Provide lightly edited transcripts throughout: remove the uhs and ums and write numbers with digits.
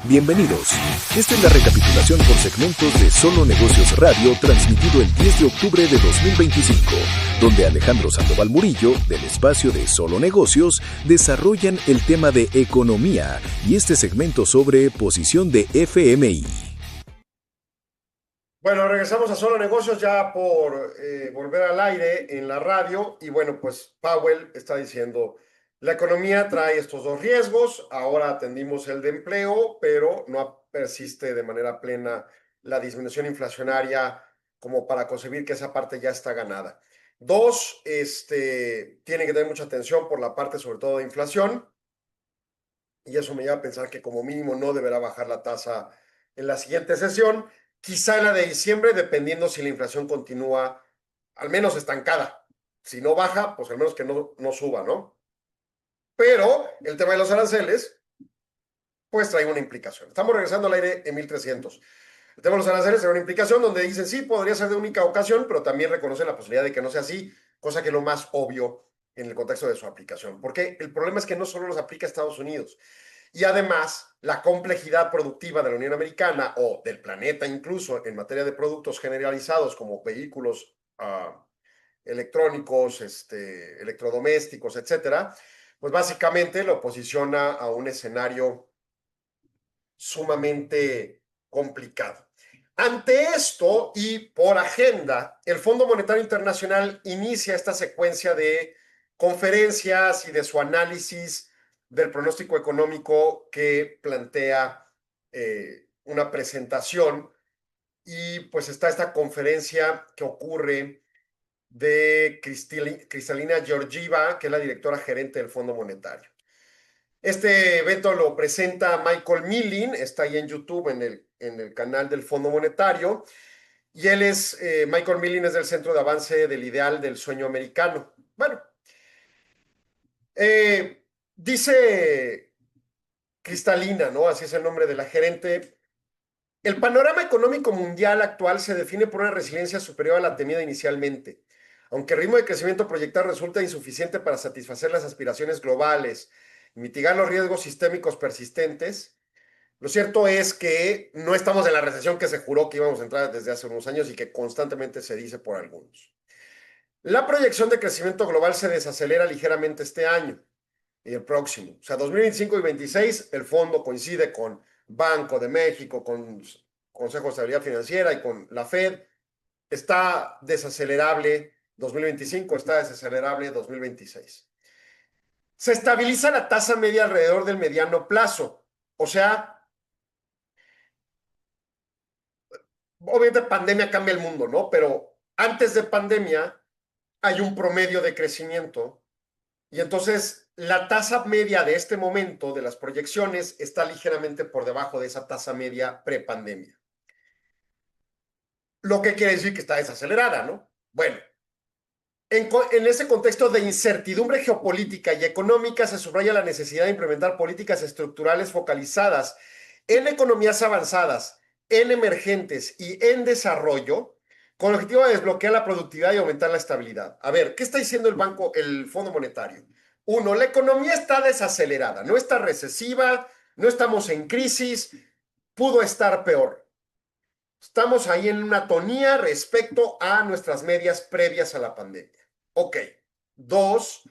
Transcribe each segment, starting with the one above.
Bienvenidos. Esta es la recapitulación por segmentos de Solo Negocios Radio, transmitido el 10 de octubre de 2025, donde Alejandro Sandoval Murillo, del espacio de Solo Negocios, desarrollan el tema de economía y este segmento sobre posición de FMI. Bueno, regresamos a Solo Negocios ya por volver al aire en la radio y bueno, pues Powell está diciendo, la economía trae estos dos riesgos, ahora atendimos el de empleo, pero no persiste de manera plena la disminución inflacionaria como para concebir que esa parte ya está ganada. Dos, tiene que tener mucha atención por la parte sobre todo de inflación y eso me lleva a pensar que como mínimo no deberá bajar la tasa en la siguiente sesión, quizá en la de diciembre, dependiendo si la inflación continúa al menos estancada. Si no baja, pues al menos que no suba, ¿no? Pero el tema de los aranceles, pues trae una implicación. Estamos regresando al aire en 1300. El tema de los aranceles trae una implicación donde dicen, sí, podría ser de única ocasión, pero también reconocen la posibilidad de que no sea así, cosa que es lo más obvio en el contexto de su aplicación. Porque el problema es que no solo los aplica a Estados Unidos, y además, la complejidad productiva de la Unión Americana o del planeta incluso en materia de productos generalizados como vehículos electrónicos, electrodomésticos, etcétera, pues básicamente lo posiciona a un escenario sumamente complicado. Ante esto y por agenda, el Fondo Monetario Internacional inicia esta secuencia de conferencias y de su análisis del pronóstico económico que plantea una presentación y pues está esta conferencia que ocurre de Cristalina Georgieva, que es la directora gerente del Fondo Monetario. Este evento lo presenta Michael Milling, está ahí en YouTube en el canal del Fondo Monetario, y él es, Michael Milling es del Centro de Avance del Ideal del Sueño Americano. Bueno, dice Cristalina, ¿no? Así es el nombre de la gerente. El panorama económico mundial actual se define por una resiliencia superior a la temida inicialmente. Aunque el ritmo de crecimiento proyectado resulta insuficiente para satisfacer las aspiraciones globales y mitigar los riesgos sistémicos persistentes, lo cierto es que no estamos en la recesión que se juró que íbamos a entrar desde hace unos años y que constantemente se dice por algunos. La proyección de crecimiento global se desacelera ligeramente este año y el próximo. O sea, 2025 y 2026, el fondo coincide con Banco de México, con Consejo de Estabilidad Financiera y con la Fed. Está desacelerable 2025, está desacelerable 2026. Se estabiliza la tasa media alrededor del mediano plazo. O sea, obviamente pandemia cambia el mundo, ¿no? Pero antes de pandemia hay un promedio de crecimiento y entonces la tasa media de este momento de las proyecciones está ligeramente por debajo de esa tasa media prepandemia. Lo que quiere decir que está desacelerada, ¿no? Bueno, en ese contexto de incertidumbre geopolítica y económica se subraya la necesidad de implementar políticas estructurales focalizadas en economías avanzadas, en emergentes y en desarrollo, con el objetivo de desbloquear la productividad y aumentar la estabilidad. A ver, ¿qué está diciendo el Fondo Monetario? Uno, la economía está desacelerada, no está recesiva, no estamos en crisis, pudo estar peor. Estamos ahí en una tonía respecto a nuestras medias previas a la pandemia. Ok. Dos,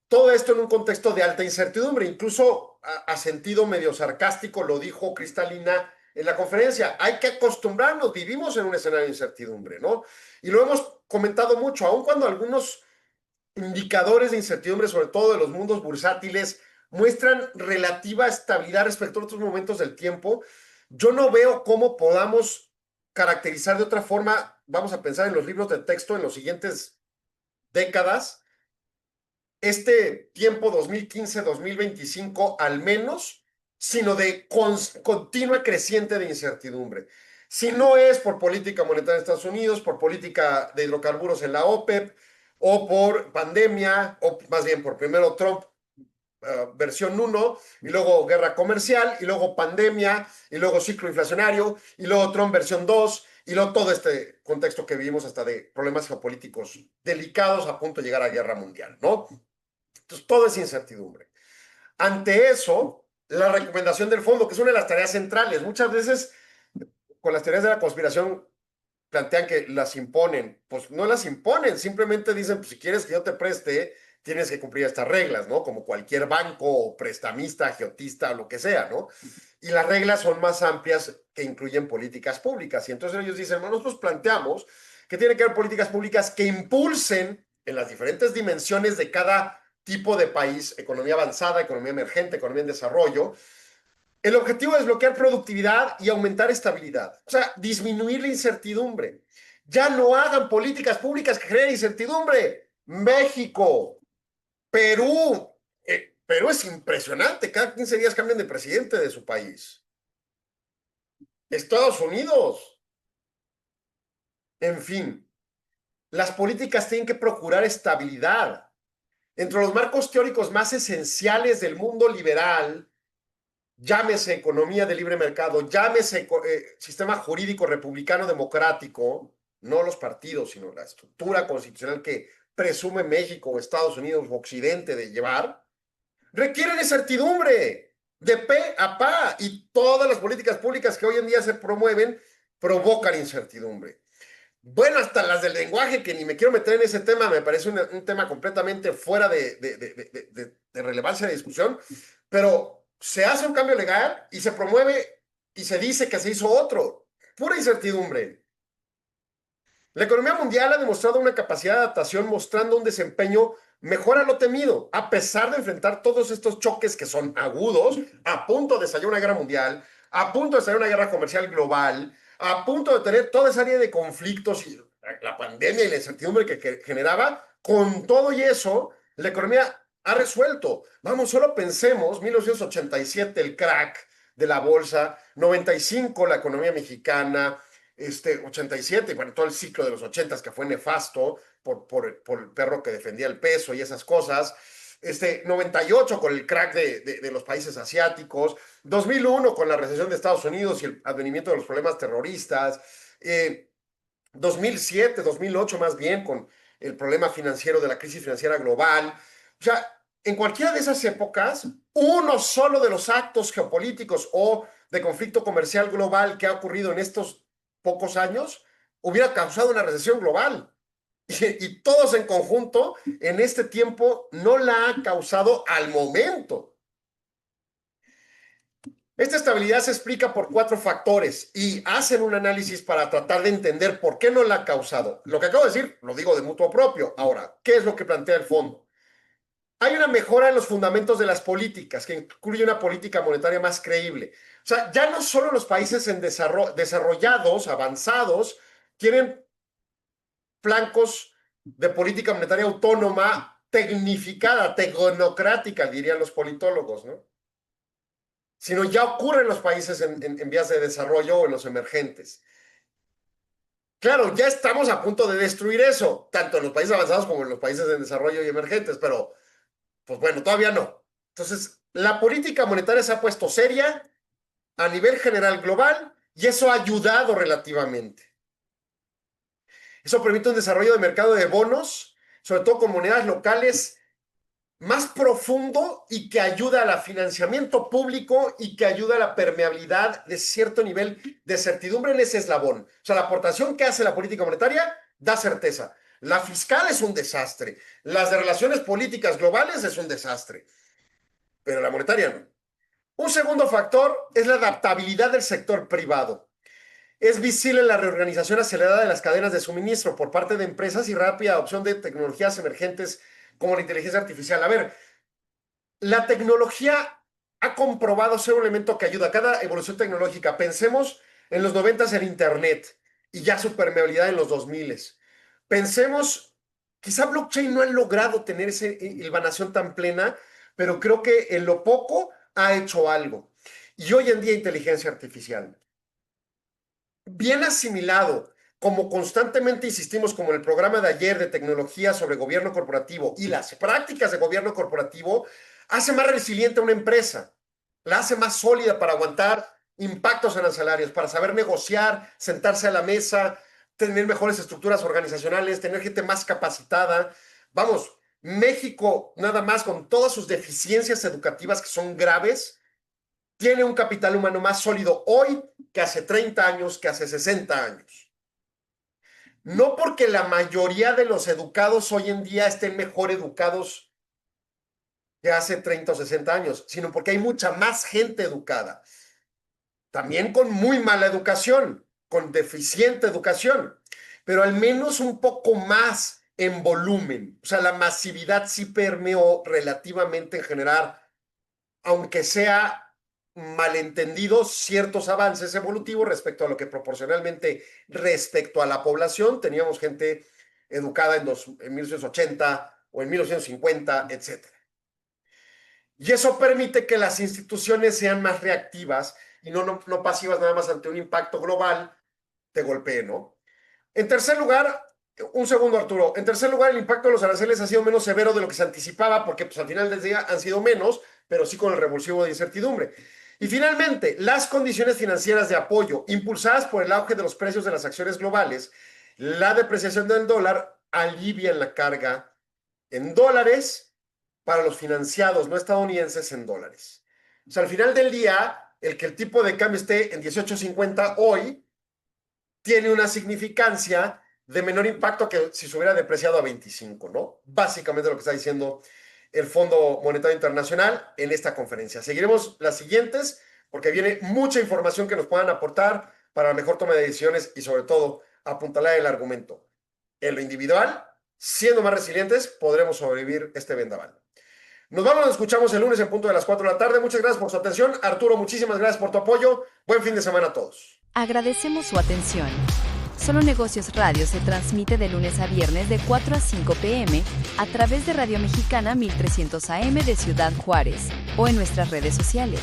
todo esto en un contexto de alta incertidumbre, incluso a sentido medio sarcástico lo dijo Cristalina en la conferencia, hay que acostumbrarnos, vivimos en un escenario de incertidumbre, ¿no? Y lo hemos comentado mucho, aun cuando algunos indicadores de incertidumbre, sobre todo de los mundos bursátiles, muestran relativa estabilidad respecto a otros momentos del tiempo, yo no veo cómo podamos caracterizar de otra forma, vamos a pensar en los libros de texto en los siguientes décadas, este tiempo 2015-2025 al menos, sino de continua creciente de incertidumbre. Si no es por política monetaria de Estados Unidos, por política de hidrocarburos en la OPEP, o por pandemia, o más bien por primero Trump versión 1, y luego guerra comercial, y luego pandemia, y luego ciclo inflacionario, y luego Trump versión 2, y luego todo este contexto que vivimos hasta de problemas geopolíticos delicados a punto de llegar a guerra mundial, ¿no? Entonces, todo es incertidumbre. Ante eso, la recomendación del fondo, que es una de las tareas centrales. Muchas veces con las teorías de la conspiración plantean que las imponen. Pues no las imponen, simplemente dicen, pues si quieres que yo te preste, tienes que cumplir estas reglas, ¿no? Como cualquier banco o prestamista, agiotista o lo que sea, ¿no? Y las reglas son más amplias que incluyen políticas públicas. Y entonces ellos dicen, bueno, nosotros planteamos que tiene que haber políticas públicas que impulsen en las diferentes dimensiones de cada tipo de país, economía avanzada, economía emergente, economía en desarrollo. El objetivo es bloquear productividad y aumentar estabilidad, o sea, disminuir la incertidumbre. Ya no hagan políticas públicas que generen incertidumbre. México, Perú, Perú es impresionante, cada 15 días cambian de presidente de su país. Estados Unidos, en fin, las políticas tienen que procurar estabilidad. Entre los marcos teóricos más esenciales del mundo liberal, llámese economía de libre mercado, llámese sistema jurídico republicano democrático, no los partidos, sino la estructura constitucional que presume México o Estados Unidos o Occidente de llevar, requieren de certidumbre, de pe a pa, y todas las políticas públicas que hoy en día se promueven provocan incertidumbre. Bueno, hasta las del lenguaje, que ni me quiero meter en ese tema, me parece un tema completamente fuera de relevancia de discusión, pero se hace un cambio legal y se promueve y se dice que se hizo otro. Pura incertidumbre. La economía mundial ha demostrado una capacidad de adaptación mostrando un desempeño mejor a lo temido, a pesar de enfrentar todos estos choques que son agudos, a punto de estallar una guerra mundial, a punto de estallar una guerra comercial global, a punto de tener toda esa área de conflictos y la pandemia y la incertidumbre que generaba. Con todo y eso, la economía ha resuelto. Vamos, solo pensemos, 1987, el crack de la bolsa, 95, la economía mexicana, 87, bueno, todo el ciclo de los 80 que fue nefasto por el perro que defendía el peso y esas cosas. 98 con el crack de los países asiáticos, 2001 con la recesión de Estados Unidos y el advenimiento de los problemas terroristas, 2007, 2008 más bien con el problema financiero de la crisis financiera global. O sea, en cualquiera de esas épocas, uno solo de los actos geopolíticos o de conflicto comercial global que ha ocurrido en estos pocos años hubiera causado una recesión global. Y todos en conjunto en este tiempo no la ha causado al momento. Esta estabilidad se explica por 4 factores y hacen un análisis para tratar de entender por qué no la ha causado. Lo que acabo de decir lo digo de mutuo propio. Ahora, ¿qué es lo que plantea el fondo? Hay una mejora en los fundamentos de las políticas, que incluye una política monetaria más creíble. O sea, ya no solo los países desarrollados, avanzados, tienen flancos de política monetaria autónoma, tecnificada, tecnocrática, dirían los politólogos, ¿no? Sino ya ocurre en los países en vías de desarrollo o en los emergentes. Claro, ya estamos a punto de destruir eso, tanto en los países avanzados como en los países en desarrollo y emergentes, pero pues bueno, todavía no. Entonces, la política monetaria se ha puesto seria a nivel general global y eso ha ayudado relativamente. Eso permite un desarrollo de mercado de bonos, sobre todo con monedas locales, más profundo y que ayuda al financiamiento público y que ayuda a la permeabilidad de cierto nivel de certidumbre en ese eslabón. O sea, la aportación que hace la política monetaria da certeza. La fiscal es un desastre. Las de relaciones políticas globales es un desastre. Pero la monetaria no. Un segundo factor es la adaptabilidad del sector privado. Es visible la reorganización acelerada de las cadenas de suministro por parte de empresas y rápida adopción de tecnologías emergentes como la inteligencia artificial. A ver, la tecnología ha comprobado ser un elemento que ayuda a cada evolución tecnológica. Pensemos en los 90 el Internet y ya su permeabilidad en los 2000. Pensemos, quizá blockchain no ha logrado tener esa hilvanación tan plena, pero creo que en lo poco ha hecho algo. Y hoy en día inteligencia artificial, bien asimilado, como constantemente insistimos, como en el programa de ayer de tecnología sobre gobierno corporativo y las prácticas de gobierno corporativo, hace más resiliente a una empresa, la hace más sólida para aguantar impactos en los salarios, para saber negociar, sentarse a la mesa, tener mejores estructuras organizacionales, tener gente más capacitada. Vamos, México, nada más con todas sus deficiencias educativas que son graves, tiene un capital humano más sólido hoy que hace 30 años, que hace 60 años. No porque la mayoría de los educados hoy en día estén mejor educados que hace 30 o 60 años, sino porque hay mucha más gente educada. También con muy mala educación, con deficiente educación, pero al menos un poco más en volumen. O sea, la masividad sí permeó relativamente en generar, aunque sea malentendidos, ciertos avances evolutivos respecto a lo que proporcionalmente respecto a la población. Teníamos gente educada en 1980 o en 1950, etc. Y eso permite que las instituciones sean más reactivas y no pasivas nada más ante un impacto global, te golpee, ¿no? En tercer lugar, un segundo, Arturo. En tercer lugar, el impacto de los aranceles ha sido menos severo de lo que se anticipaba, porque pues, al final del día han sido menos, pero sí con el revulsivo de incertidumbre. Y finalmente, las condiciones financieras de apoyo, impulsadas por el auge de los precios de las acciones globales, la depreciación del dólar alivian la carga en dólares para los financiados no estadounidenses en dólares. O sea, al final del día, el que el tipo de cambio esté en 18.50 hoy tiene una significancia de menor impacto que si se hubiera depreciado a 25, ¿no? Básicamente lo que está diciendo el Fondo Monetario Internacional en esta conferencia. Seguiremos las siguientes porque viene mucha información que nos puedan aportar para la mejor toma de decisiones y sobre todo apuntalar el argumento. En lo individual, siendo más resilientes, podremos sobrevivir este vendaval. Nos vamos, nos escuchamos el lunes en punto de las 4 de la tarde. Muchas gracias por su atención. Arturo, muchísimas gracias por tu apoyo. Buen fin de semana a todos. Agradecemos su atención. Solo Negocios Radio se transmite de lunes a viernes de 4 a 5 p.m. a través de Radio Mexicana 1300 AM de Ciudad Juárez o en nuestras redes sociales.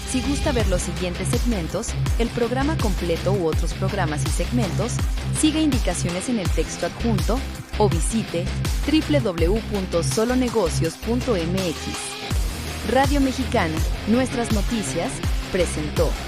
Si gusta ver los siguientes segmentos, el programa completo u otros programas y segmentos, siga indicaciones en el texto adjunto o visite www.solonegocios.mx. Radio Mexicana, nuestras noticias, presentó.